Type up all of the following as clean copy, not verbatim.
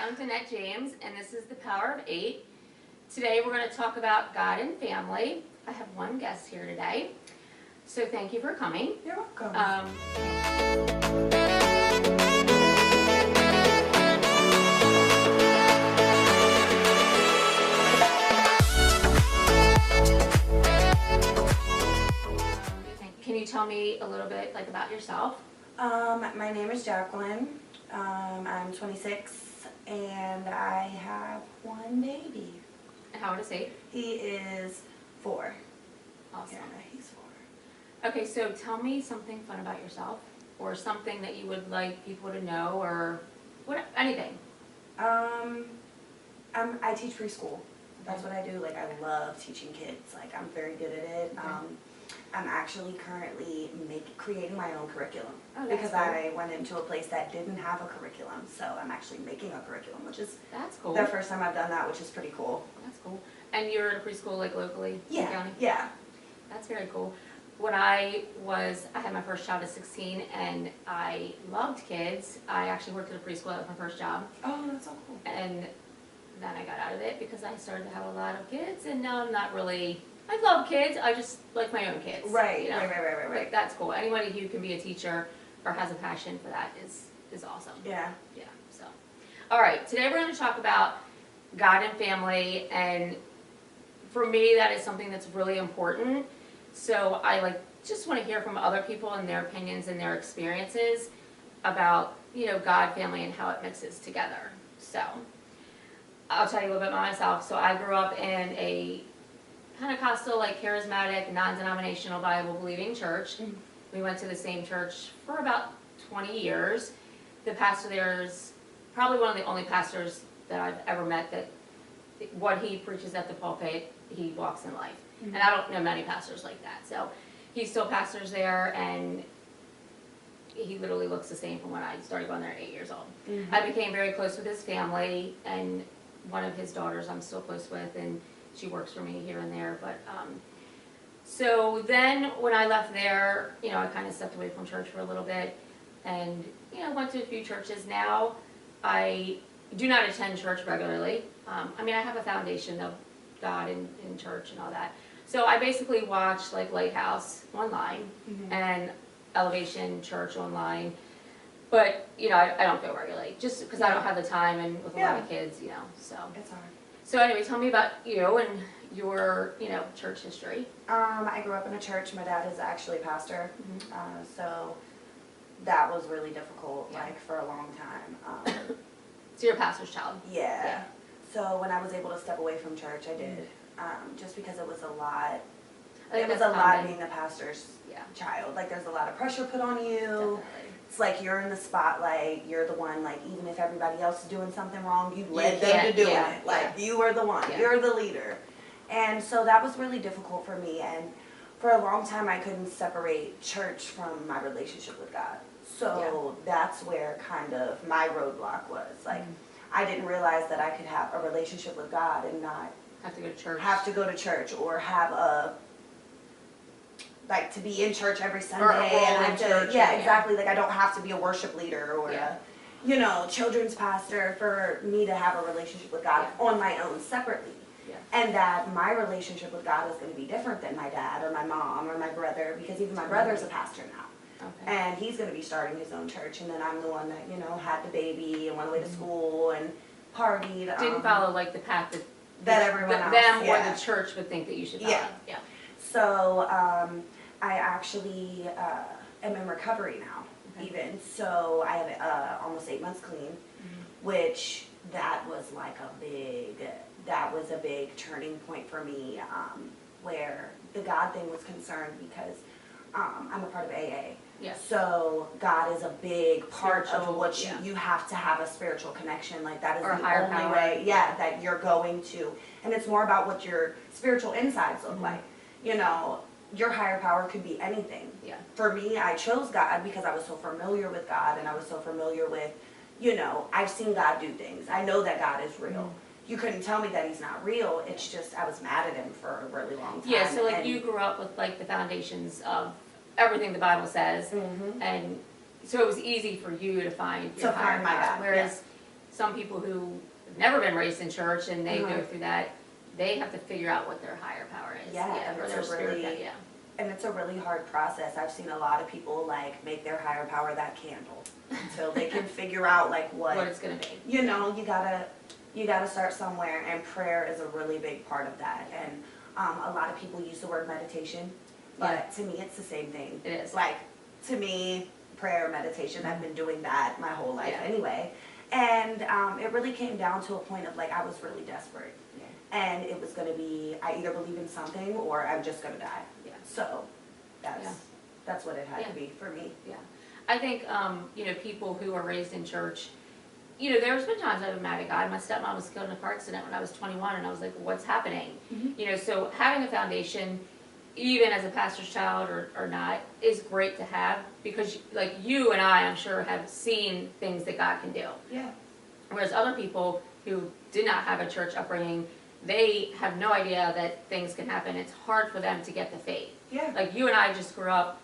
I'm Danette James, and this is The Power of Eight. Today we're going to talk about God and family. I have one guest here today, so thank you for coming. You're welcome. Can you tell me a little bit about yourself? My name is Jacqueline. I'm 26 and I have one baby. And how old is he? He is 4. Awesome. Yeah, he's 4. Okay, so tell me something fun about yourself, or something that you would like people to know, or anything. I teach preschool. That's what I do. I love teaching kids. I'm very good at it. Okay. I'm actually currently creating my own curriculum cool. because I went into a place that didn't have a curriculum, so I'm actually making a curriculum, which is That's cool. the first time I've done that, which is pretty cool. That's cool. And you're at a preschool locally in the Yeah, county? yeah. That's very cool. When I had my first child at 16, and I loved kids. I actually worked at a preschool. That was my first job. Oh, that's so cool. And then I got out of it because I started to have a lot of kids, and now I'm not really. I love kids. I just like my own kids. Right, you know? right. But that's cool. Anybody who can be a teacher or has a passion for that is awesome. Yeah. Yeah. So, all right. Today we're going to talk about God and family, and for me, that is something that's really important. So I just want to hear from other people and their opinions and their experiences about God, family, and how it mixes together. So I'll tell you a little bit about myself. So I grew up in a Pentecostal, charismatic, non-denominational, Bible-believing church. Mm-hmm. We went to the same church for about 20 years. The pastor there is probably one of the only pastors that I've ever met that what he preaches at the pulpit, he walks in life. Mm-hmm. And I don't know many pastors like that. So he still pastors there, and he literally looks the same from when I started going there at 8 years old. Mm-hmm. I became very close with his family, and one of his daughters I'm still close with, and she works for me here and there. But so then when I left there, I kind of stepped away from church for a little bit, and went to a few churches. Now I do not attend church regularly. I have a foundation of God in church and all that. So I basically watch Lighthouse online Mm-hmm. and Elevation Church online. But, I don't go regularly just because I don't have the time, and with a lot of kids, so. It's hard. So anyway, tell me about you and your, church history. I grew up in a church. My dad is actually a pastor. Mm-hmm. So that was really difficult, Yeah. For a long time. So you're a pastor's child. Yeah. So when I was able to step away from church, I did. Just because it was a lot. I think It was that's a lot common. being the pastor's Yeah. child. There's a lot of pressure put on you. Definitely. It's you're in the spotlight. You're the one, even if everybody else is doing something wrong, you led them can't- to doing yeah, it. yeah. You are the one. Yeah. You're the leader. And so that was really difficult for me. And for a long time, I couldn't separate church from my relationship with God. So that's where kind of my roadblock was. I didn't realize that I could have a relationship with God and not Have to go to church. have to go to church or have to be in church every Sunday. Or a role and in have church, yeah, yeah. exactly. I don't have to be a worship leader or a children's pastor for me to have a relationship with God on my own separately. Yeah. And that my relationship with God is going to be different than my dad or my mom or my brother, because even my brother's a pastor now. Okay. And he's going to be starting his own church, and then I'm the one that, had the baby and went away to school and partied. Didn't follow the path that everyone else, them or yeah. the church would think that you should follow. Yeah. So I actually am in recovery now, even. So I have almost 8 months clean, which that was a big turning point for me, where the God thing was concerned because I'm a part of AA. Yes. So God is a big part Spiritual, of what yeah. you have to have a spiritual connection. That is Or a the higher only power. way, that you're going to. And it's more about what your spiritual insides look like. Your higher power could be anything. Yeah. For me, I chose God because I was so familiar with God, and I was so familiar with, I've seen God do things. I know that God is real. You couldn't tell me that he's not real. It's just I was mad at him for a really long time. Yeah, so you grew up with the foundations of everything the Bible says, Mhm. and so it was easy for you to find your To higher find my power. God, Whereas some people who have never been raised in church and they go through that, they have to figure out what their higher power is. Yeah, or their it's a spirit really, guide, yeah. and it's a really hard process. I've seen a lot of people like make their higher power that candle until they can figure out like What it's gonna be. you know, you gotta start somewhere, and prayer is a really big part of that. And a lot of people use the word meditation, but to me it's the same thing. It is. Like, to me, prayer, meditation, I've been doing that my whole life anyway. And it really came down to a point of like, I was really desperate. And it was gonna be, I either believe in something or I'm just gonna die. Yeah. So that's what it had to be for me. Yeah. I think, you know, people who are raised in church, you know, there's been times I've been mad at God. My stepmom was killed in a car accident when I was 21, and I was like, what's happening? You know, so having a foundation, even as a pastor's child or not, is great to have, because like you and I'm sure have seen things that God can do. Yeah. Whereas other people who did not have a church upbringing, they have no idea that things can happen. It's hard for them to get the faith. Yeah. Like you and I just grew up,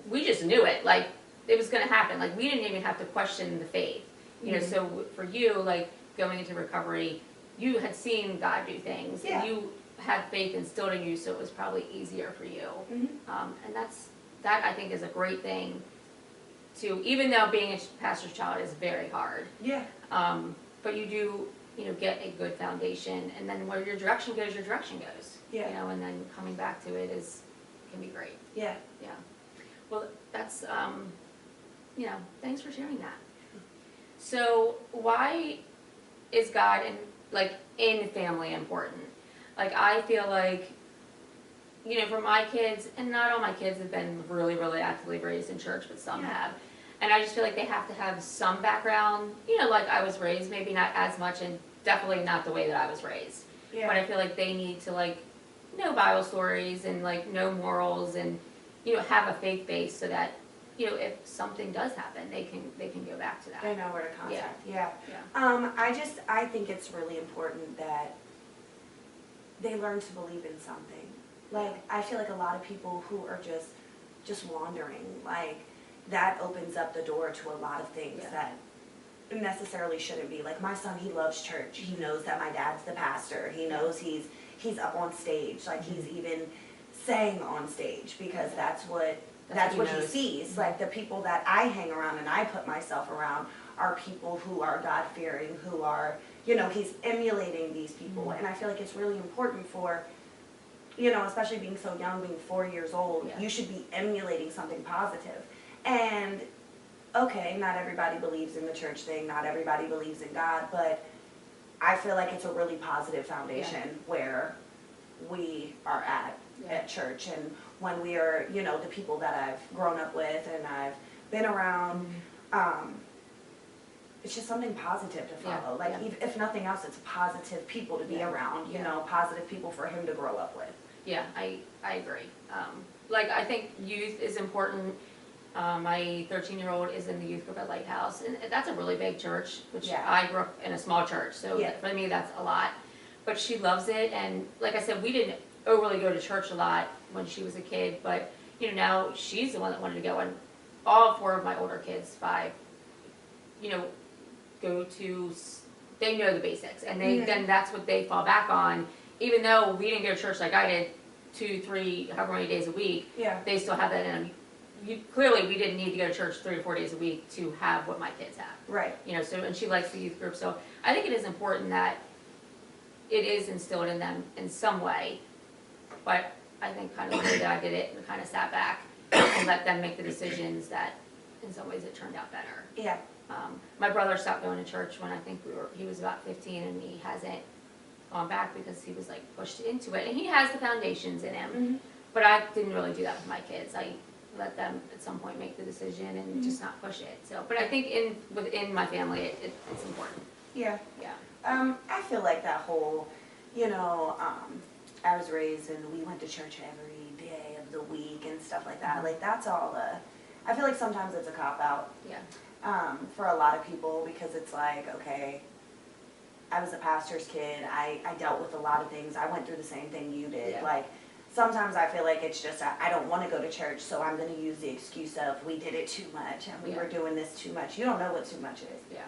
we just knew it. Like it was going to happen. Like we didn't even have to question the faith. You know, so for you, like going into recovery, you had seen God do things. Yeah. And you had faith instilled in you, so it was probably easier for you. And that I think is a great thing to, even though being a pastor's child is very hard. Yeah. But you do, you know, get a good foundation, and then where your direction goes, your direction goes. Yeah. You know, and then coming back to it can be great. Yeah. Yeah. Well, that's, you know, thanks for sharing that. So why is God in family important? Like I feel like, you know, for my kids, and not all my kids have been really, really actively raised in church, but some have. And I just feel like they have to have some background, you know, like I was raised, maybe not as much, and definitely not the way that I was raised. Yeah. But I feel like they need to like know Bible stories and like know morals and, you know, have a faith base so that, you know, if something does happen, they can go back to that. They know where to contact. Yeah. Yeah. I think it's really important that they learn to believe in something. Like, I feel like a lot of people who are just wandering, like, that opens up the door to a lot of things that necessarily shouldn't be. Like, my son, he loves church. He knows that my dad's the pastor. He knows he's up on stage. Like, he's even sang on stage because that's what he sees. Like, the people that I hang around and I put myself around are people who are God-fearing, who are, you know, he's emulating these people. And I feel like it's really important for, you know, especially being so young, being 4 years old, you should be emulating something positive. And, okay, not everybody believes in the church thing, not everybody believes in God, but I feel like it's a really positive foundation where we are at church, and when we are, you know, the people that I've grown up with and I've been around, it's just something positive to follow. Like, if nothing else, it's positive people to be around, you know, positive people for him to grow up with. Yeah, I agree. Like, I think youth is important. My 13-year-old is in the youth group at Lighthouse, and that's a really big church, which I grew up in a small church, so for me that's a lot. But she loves it, and like I said, we didn't overly go to church a lot when she was a kid, but you know, now she's the one that wanted to go, and all 4 of my older kids, 5, you know, they know the basics, and then that's what they fall back on. Even though we didn't go to church like I did 2, 3, however many days a week, they still have that in them. Clearly, we didn't need to go to church 3 or 4 days a week to have what my kids have. Right. You know, so, and she likes the youth group, so I think it is important that it is instilled in them in some way. But I think kind of the way that I did it, and kind of sat back and let them make the decisions, that in some ways it turned out better. Yeah. My brother stopped going to church when I think he was about 15, and he hasn't gone back because he was like pushed into it. And he has the foundations in him, but I didn't really do that with my kids. I let them at some point make the decision and just not push it. So, but I think within my family, it's important. Yeah. Yeah. I feel like that whole, you know, I was raised and we went to church every day of the week and stuff like that. Like, that's all I feel like sometimes it's a cop-out. Yeah. For a lot of people, because it's like, okay, I was a pastor's kid. I dealt with a lot of things. I went through the same thing you did. Yeah. Like, sometimes I feel like it's just, I don't want to go to church, so I'm going to use the excuse of we did it too much and we were doing this too much. You don't know what too much is. Yeah.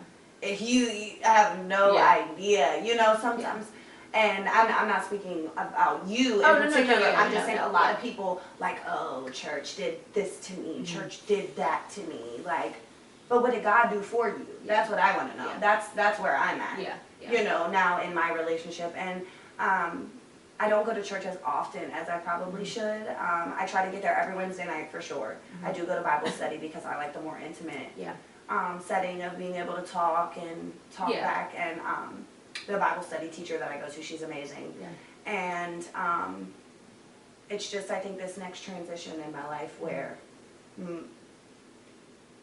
you have no Yeah. idea, you know, sometimes. And I'm not speaking about you in Oh, no, no, particular. no, I'm no, just saying no, a lot yeah. of people like, oh, church did this to me, Mhm. church did that to me, like, but what did God do for you? That's what I want to know. Yeah. That's where I'm at. Yeah, yeah. You know, now in my relationship, and I don't go to church as often as I probably Mhm. should. I try to get there every Wednesday night for sure. Mhm. I do go to Bible study because I like the more intimate Yeah. setting of being able to talk and talk Yeah. back. And the Bible study teacher that I go to, she's amazing. Yeah. And it's just, I think, this next transition in my life where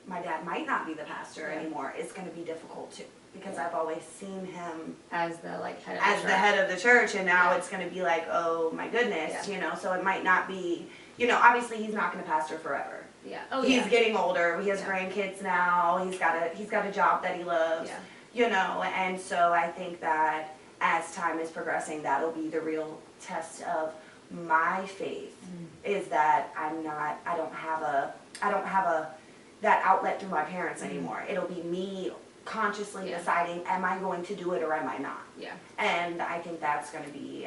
my dad might not be the pastor Yeah. anymore. It's going to be difficult too, because Yeah. I've always seen him As the like head of as the the church. head of the church, and now Yeah. it's going to be like, oh my goodness, Yeah. you know. So it might not be, you know, obviously he's not going to pastor forever. Yeah. Oh, He's yeah. getting older. He has Yeah. grandkids now. He's got a job that he loves. Yeah. You know, and so I think that as time is progressing, that'll be the real test of my faith. Is that I don't have that outlet through my parents anymore. It'll be me consciously Yeah. deciding, am I going to do it or am I not? Yeah. And I think that's going to be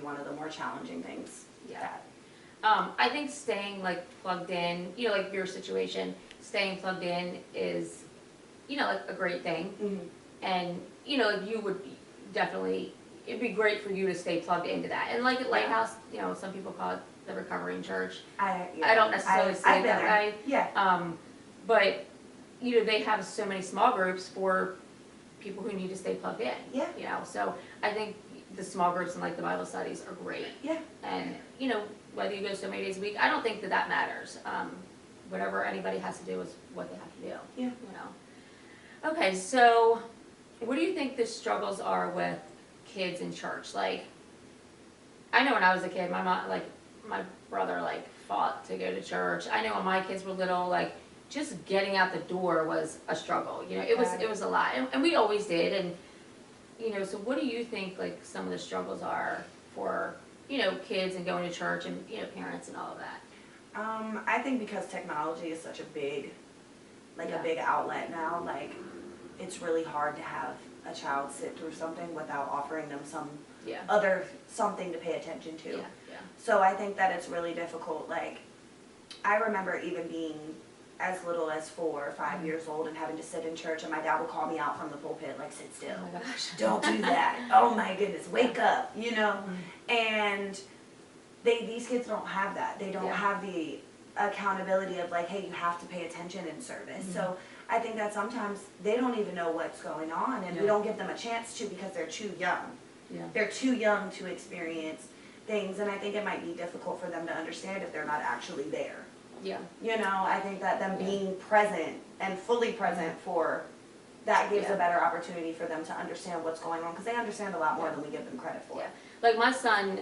one of the more challenging things. Yeah. That, I think staying like plugged in, you know, like your situation, staying plugged in is, you know, like a great thing. mhm. And, you know, you would definitely, it'd be great for you to stay plugged into that. And like at Lighthouse, you know, some people call it the recovering church. I don't necessarily say I've it been that there. way. Yeah. But, you know, they have so many small groups for people who need to stay plugged in. Yeah. You know, so I think the small groups and like the Bible studies are great. Yeah. And, you know, whether you go so many days a week, I don't think that matters. Whatever anybody has to do is what they have to do. Yeah. You know. Okay, so what do you think the struggles are with kids in church? Like, I know when I was a kid, my mom, like, my brother, like, fought to go to church. I know when my kids were little, like, just getting out the door was a struggle. You know, it was a lot, and we always did. And you know, so what do you think, like, some of the struggles are for, you know, kids and going to church and, you know, parents and all of that? I think because technology is such a big, Yeah. a big outlet now, like, it's really hard to have a child sit through something without offering them Yeah. something to pay attention to. Yeah. Yeah. So I think that it's really difficult. Like, I remember even being as little as 4 or 5 years old and having to sit in church, and my dad would call me out from the pulpit, like, sit still. Oh my gosh. Don't do that. Oh my goodness, wake up, you know? And these kids don't have that. They don't Yeah. have the accountability of like, hey, you have to pay attention in service. So I think that sometimes they don't even know what's going on, and we Yeah. don't give them a chance to because they're too young. Yeah. They're too young to experience things, and I think it might be difficult for them to understand if they're not actually there. Yeah. You know, I think that them Yeah. being present and fully present for that gives Yeah. a better opportunity for them to understand what's going on, because they understand a lot more than we give them credit for. Yeah. Like my son,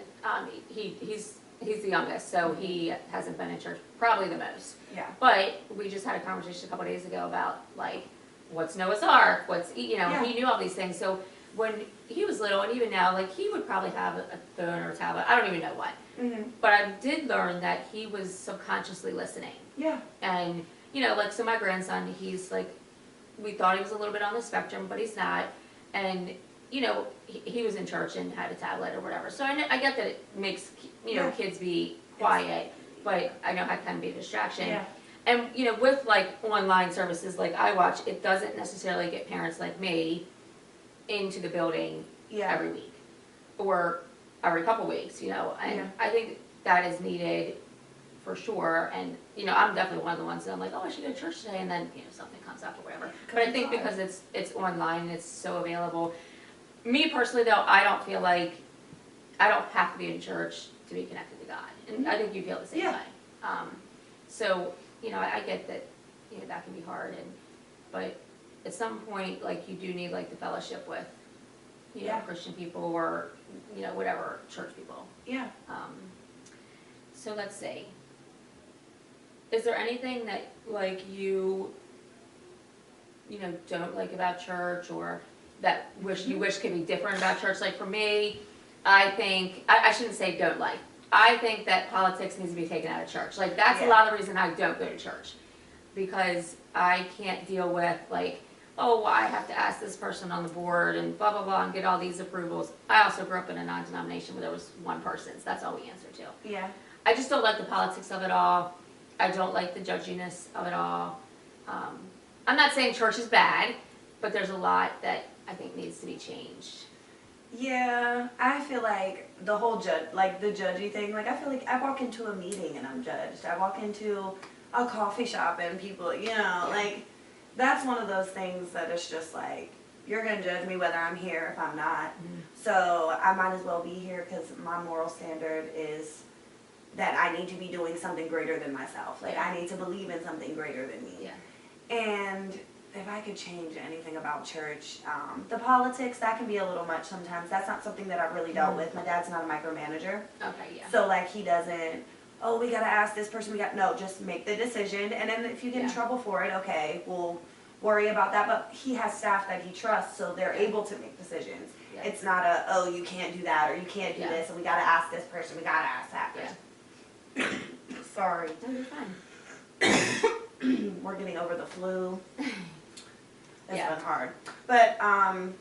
he's the youngest, so he hasn't been in church probably the most. Yeah. But we just had a conversation a couple days ago about like what's Noah's Ark, you know, Yeah. he knew all these things. So when he was little, and even now, like he would probably have a phone or a tablet. I don't even know what. Mhm. But I did learn that he was subconsciously listening. Yeah. And, you know, like, so my grandson, he's like, we thought he was a little bit on the spectrum, but he's not. And, you know, he was in church and had a tablet or whatever. So I get that it makes, you know, Yeah. kids be quiet, but I know how it can be a distraction. Yeah. And, you know, with like online services like I watch, it doesn't necessarily get parents like me into the building Yeah. every week or every couple weeks, you know. And Yeah. I think that is needed for sure. And, you know, I'm definitely one of the ones that I'm like, oh, I should go to church today, and then, you know, something comes up or whatever. But I think because it's online and it's so available. Me personally though, I don't feel like I don't have to be in church to be connected to God. And I think you feel the same Yeah. way. So, you know, I get that, you know, that can be hard, but at some point, like, you do need like the fellowship with, you know, Yeah. Christian people or, you know, whatever, church people. Yeah. So let's see. Is there anything that like you know, don't like about church, or that you wish could be different about church? Like for me, I think, I shouldn't say don't like. I think that politics needs to be taken out of church. Like that's a Yeah. lot of the reason I don't go to church, because I can't deal with like, oh, I have to ask this person on the board and blah, blah, blah, and get all these approvals. I also grew up in a non-denomination where there was one person, so that's all we answered to. Yeah. I just don't like the politics of it all. I don't like the judginess of it all. I'm not saying church is bad, but there's a lot that I think needs to be changed. Yeah, I feel like the whole the judgy thing, like I feel like I walk into a meeting and I'm judged. I walk into a coffee shop and people, like that's one of those things that it's just like, you're going to judge me whether I'm here if I'm not. Mm-hmm. So I might as well be here because my moral standard is that I need to be doing something greater than myself. Like I need to believe in something greater than me. Yeah. And if I could change anything about church, the politics, that can be a little much sometimes. That's not something that I've really dealt with. My dad's not a micromanager. Okay, yeah. So like he doesn't, oh, we got to ask this person, no, just make the decision. And then if you get in trouble for it, okay, we'll worry about that. But he has staff that he trusts, so they're able to make decisions. Yeah. It's not oh, you can't do that or you can't do this and we got to ask this person, we got to ask that person. Yeah. Sorry. No, you're fine. We're getting over the flu. It's been hard. But I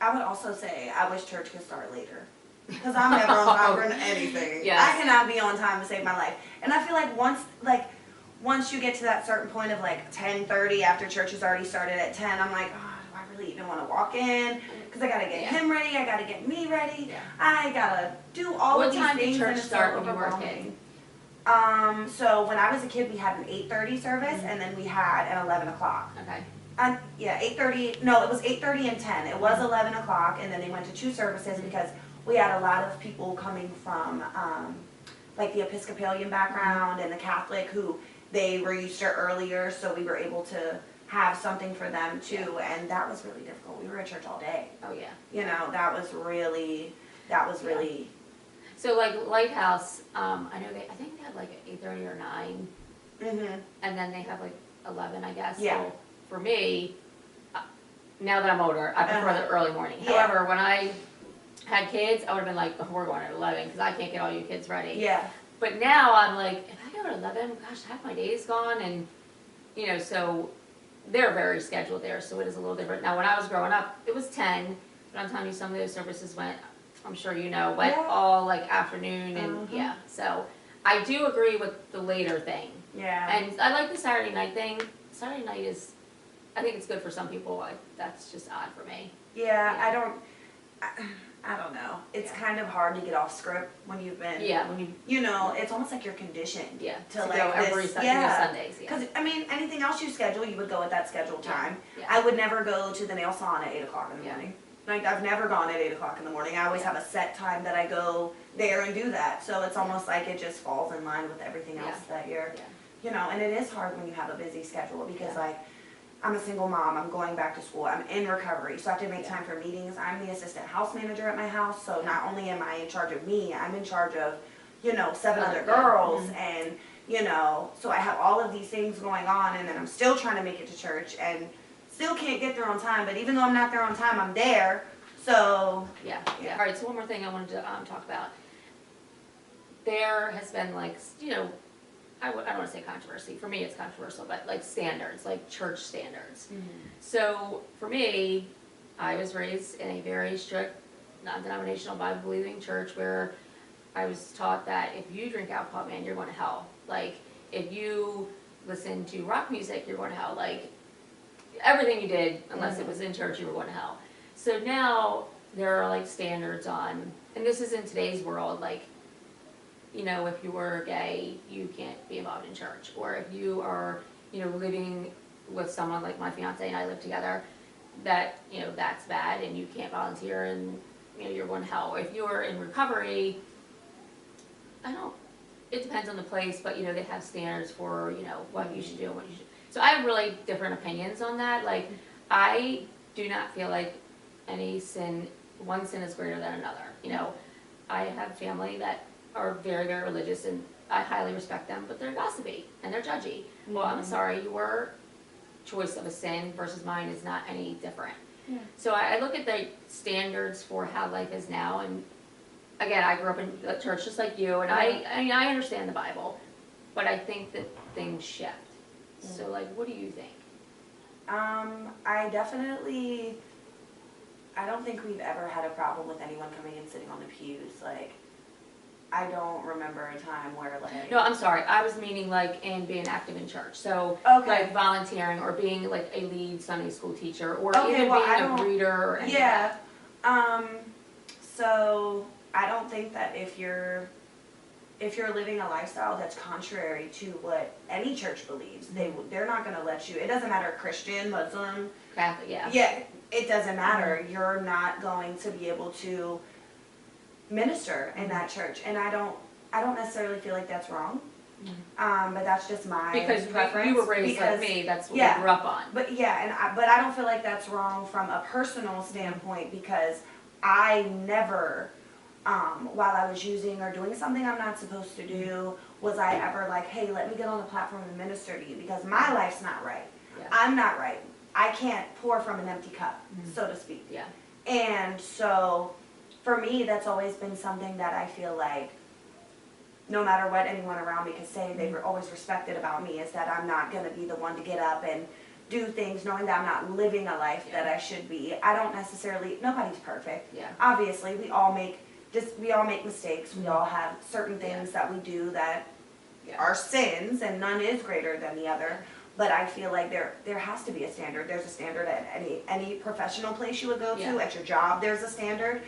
would also say I wish church could start later. Because I'm never on time for anything. Yes. I cannot be on time to save my life. And I feel like once you get to that certain point of like 10:30 after church has already started at 10, I'm like, oh, do I really even want to walk in? Because I got to get him ready, I got to get me ready, I got to do all of these things. What time did church start when you were a kid? So when I was a kid, we had an 8:30 service, and then we had an 11 o'clock. Okay. 8:30, no, it was 8:30 and 10. It was 11 o'clock, and then they went to 2 services because we had a lot of people coming from, like the Episcopalian background and the Catholic who they were used to earlier, so we were able to have something for them too, and that was really difficult. We were at church all day. Oh, yeah. That was really. So like Lighthouse, I know I think they had like 8:30 or 9, and then they have like 11, I guess. Yeah. So for me, now that I'm older, I prefer the early morning. However, when I had kids, I would have been like, oh, we're going at 11 because I can't get all you kids ready. Yeah. But now I'm like, if I go at 11, gosh, half my day is gone, and so they're very scheduled there, so it is a little different. Now when I was growing up, it was 10, but I'm telling you, some of those services went, I'm sure went all like afternoon, and so I do agree with the later thing. Yeah. And I like the Saturday night thing. Saturday night is, I think it's good for some people. That's just odd for me. Yeah. I don't know. It's kind of hard to get off script when you've been. Yeah. When it's almost like you're conditioned. Yeah. To like go every Sundays. Because anything else you schedule, you would go at that scheduled time. Yeah. I would never go to the nail salon at 8 o'clock in the morning. Like I've never gone at 8 o'clock in the morning. I always have a set time that I go there and do that. So it's almost like it just falls in line with everything else that you're, and it is hard when you have a busy schedule because like I'm a single mom, I'm going back to school, I'm in recovery, so I have to make time for meetings. I'm the assistant house manager at my house, so not only am I in charge of me, I'm in charge of, 7 other girls, and, so I have all of these things going on, and then I'm still trying to make it to church, and still can't get there on time, but even though I'm not there on time, I'm there, so. Yeah. All right, so one more thing I wanted to talk about. There has been I don't want to say controversy. For me, it's controversial, but like standards, like church standards. So for me, I was raised in a very strict, non-denominational, Bible-believing church where I was taught that if you drink alcohol, man, you're going to hell. Like, if you listen to rock music, you're going to hell. Like, everything you did, unless it was in church, you were going to hell. So now there are like standards on, and this is in today's world, like, if you were gay, you can't be involved in church. Or if you are, living with someone like my fiance and I live together, that, that's bad and you can't volunteer and, you're going to hell. Or if you're in recovery, it depends on the place, but, they have standards for, what you should do and what you should. So I have really different opinions on that. Like, I do not feel like one sin is greater than another. I have family that are very, very religious, and I highly respect them, but they're gossipy and they're judgy. Well, I'm sorry, your choice of a sin versus mine is not any different. Yeah. So I look at the standards for how life is now, and again, I grew up in a church just like you, and I understand the Bible, but I think that things shift. So, like, what do you think? I don't think we've ever had a problem with anyone coming and sitting on the pews. Like, I don't remember a time where, like. No, I'm sorry, I was meaning like in being active in church, so Okay. like volunteering or being like a lead Sunday school teacher or Okay, even well, I being a don't- greeter or anything. Yeah. So I don't think that if you're living a lifestyle that's contrary to what any church believes, they're not going to let you. It doesn't matter, Christian, Muslim. Catholic, yeah. Yeah, it doesn't matter. You're not going to be able to minister in that church, and I don't necessarily feel like that's wrong. But that's just my Because preference. you were raised like me, that's what we grew up on. But yeah, but I don't feel like that's wrong from a personal standpoint, because I never, while I was using or doing something I'm not supposed to do, was I ever like, hey, let me get on the platform and minister to you, because my life's not right. Yeah. I'm not right. I can't pour from an empty cup, so to speak. Yeah. And so, for me, that's always been something that I feel like, no matter what anyone around me could say, they've always respected about me, is that I'm not going to be the one to get up and do things knowing that I'm not living a life that I should be. I don't necessarily, nobody's perfect. Yeah. Obviously, we all make mistakes. We all have certain things that we do that are sins, and none is greater than the other. But I feel like there has to be a standard. There's a standard at any professional place you would go to. Yeah. At your job, there's a standard.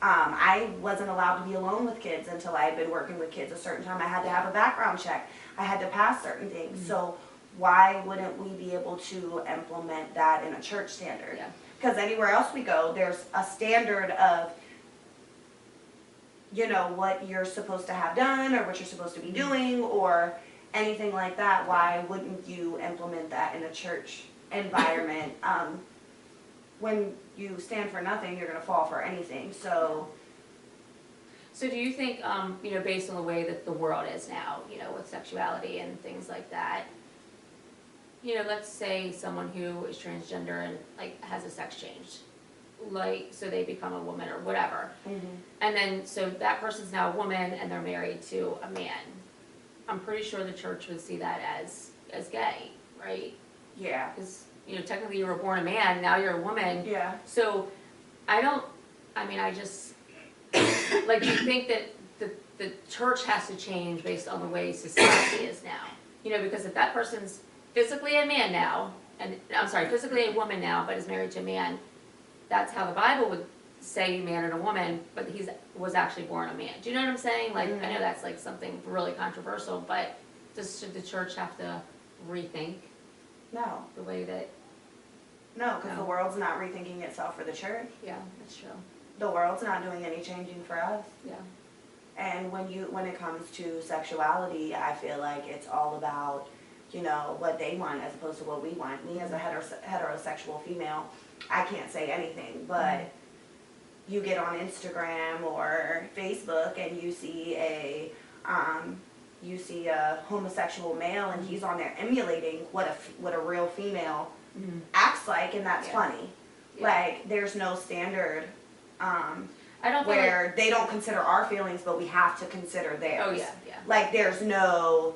I wasn't allowed to be alone with kids until I had been working with kids a certain time. I had to have a background check. I had to pass certain things. So why wouldn't we be able to implement that in a church standard? Yeah. Because anywhere else we go, there's a standard of, what you're supposed to have done or what you're supposed to be doing or anything like that. Why wouldn't you implement that in a church environment? When you stand for nothing, you're going to fall for anything. So do you think, based on the way that the world is now, with sexuality and things like that, let's say someone who is transgender and like has a sex change, like so they become a woman or whatever, and then so that person's now a woman and they're married to a man. I'm pretty sure the church would see that as gay, right? yeah, Because technically you were born a man, now you're a woman. yeah. So I just like you think that the church has to change based on the way society is now. Because if that person's physically a man now, and I'm sorry, physically a woman now, but is married to a man, that's how the Bible would say man and a woman, but he was actually born a man. Do you know what I'm saying? Like, I know that's like something really controversial, but should the church have to rethink No, the way that? because the world's not rethinking itself for the church. Yeah, that's true. The world's not doing any changing for us. Yeah. And when it comes to sexuality, I feel like it's all about, what they want as opposed to what we want. Me as a heterosexual female, I can't say anything, but you get on Instagram or Facebook and you see a homosexual male and he's on there emulating what a real female acts like, and that's funny. Yeah. Like, there's no standard I don't feel where they don't consider our feelings, but we have to consider theirs. Oh, yeah, yeah. Like, there's no,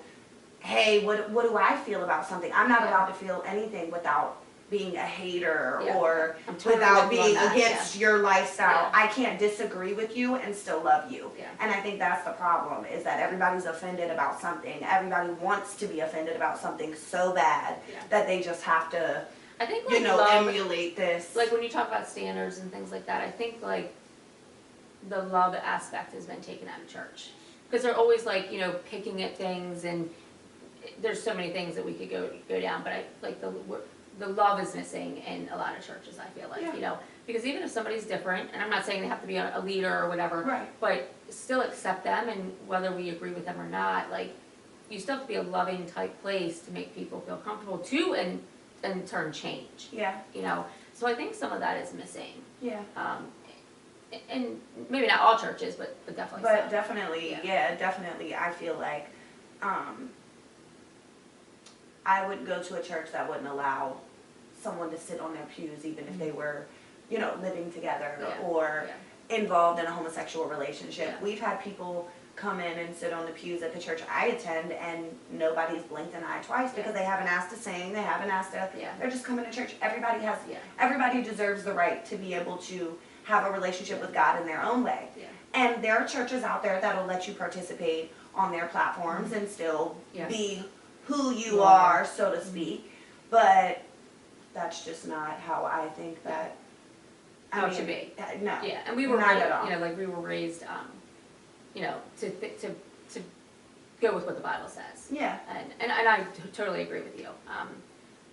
hey, what do I feel about something? I'm not allowed to feel anything without being a hater or I'm totally without with you on being that, against your lifestyle. Yeah. I can't disagree with you and still love you. Yeah. And I think that's the problem, is that everybody's offended about something. Everybody wants to be offended about something so bad that they just have to, I think love, emulate this. like when you talk about standards and things like that, I think like the love aspect has been taken out of church. Because they're always like, picking at things, and there's so many things that we could go down, but I like the love is missing in a lot of churches, I feel like, because even if somebody's different, and I'm not saying they have to be a leader or whatever, Right. but still accept them, and whether we agree with them or not, like, you still have to be a loving type place to make people feel comfortable too, and in turn change. Yeah. So I think some of that is missing. Yeah. And maybe not all churches, but definitely But some. definitely, definitely, I feel like I would go to a church that wouldn't allow someone to sit on their pews even if they were, living together or involved in a homosexual relationship. Yeah. We've had people come in and sit on the pews at the church I attend, and nobody's blinked an eye twice because they haven't asked to sing, they haven't asked to, they're just coming to church. Everybody deserves the right to be able to have a relationship with God in their own way. And there are churches out there that'll let you participate on their platforms and still be who you are, so to speak. But that's just not how I think that how it should be. No. Yeah, and we were not at all. you know, like we were raised, you know, to go with what the Bible says. Yeah. And I totally agree with you.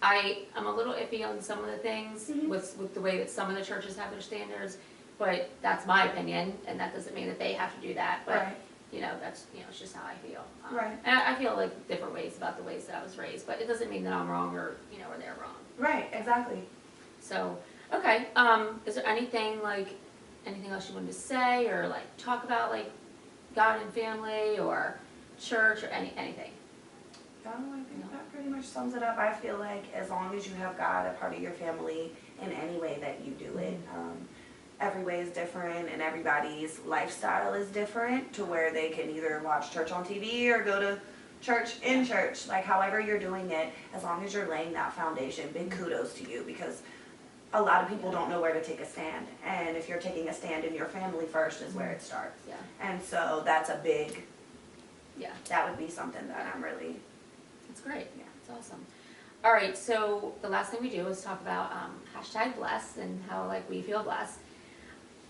I am a little iffy on some of the things with the way that some of the churches have their standards, but that's my opinion, and that doesn't mean that they have to do that. But you know, that's, you know, it's just how I feel. And I feel like different ways about the ways that I was raised, but it doesn't mean that I'm wrong or, you know, or they're wrong. Right, exactly. So, okay, is there anything else you wanted to say or like talk about, like God and family or church or anything? No, I think that pretty much sums it up. I feel like as long as you have God a part of your family in any way that you do it, every way is different and everybody's lifestyle is different to where they can either watch church on TV or go to church in church. Like however you're doing it, as long as you're laying that foundation, big kudos to you, because a lot of people don't know where to take a stand. And if you're taking a stand in your family first is where it starts. And so that's a big, that would be something that I'm really... That's great. Yeah, it's awesome. All right, so the last thing we do is talk about #blessed and how like we feel blessed.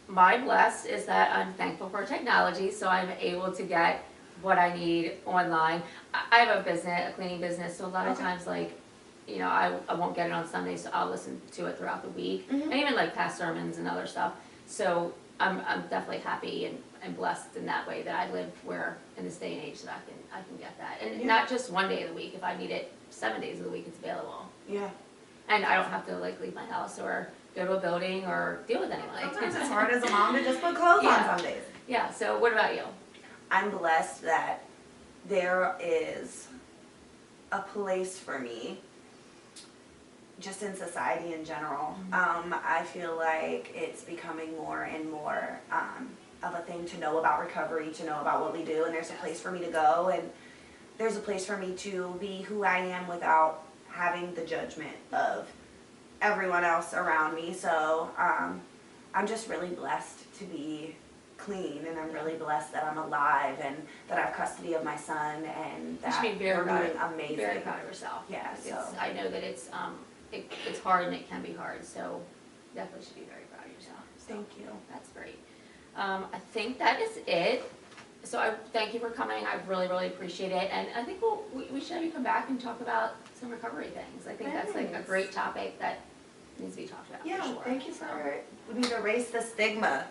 My blessed is that I'm thankful for technology, so I'm able to get what I need online. I have a business, a cleaning business, so a lot of times like, you know, I won't get it on Sundays, so I'll listen to it throughout the week, and even like past sermons and other stuff. So I'm definitely happy and blessed in that way that I live where in this day and age that I can get that, and not just one day of the week. If I need it 7 days of the week, it's available. And I don't have to like leave my house or go to a building or deal with anyone. Sometimes it's hard as a mom to just put clothes on some days. Yeah. So what about you? I'm blessed that there is a place for me just in society in general. I feel like it's becoming more and more of a thing to know about recovery, to know about what we do, and there's a place for me to go, and there's a place for me to be who I am without having the judgment of everyone else around me. So I'm just really blessed to be clean, and I'm really blessed that I'm alive and that I have custody of my son, and that you should be very we're doing amazing. Very proud of yourself. Yeah, so I know that it's hard and it can be hard, so definitely should be very proud of yourself. So thank you. That's great. I think that is it. So I thank you for coming. I really, really appreciate it, and I think we should have you come back and talk about some recovery things. I think that's like a great topic that needs to be talked about. Yeah, for sure. thank you we need to erase the stigma.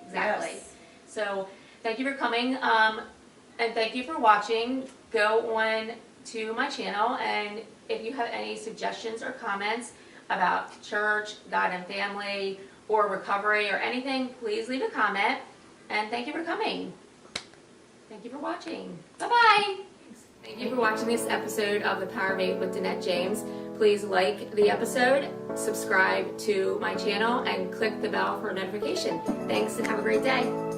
Exactly. Yes. So thank you for coming, and thank you for watching. Go on to my channel, and if you have any suggestions or comments about church, God and family, or recovery or anything, please leave a comment. And thank you for coming. Thank you for watching. Bye-bye. Thank you for watching this episode of The Power of 8 with Danette James. Please like the episode, subscribe to my channel, and click the bell for notification. Thanks, and have a great day.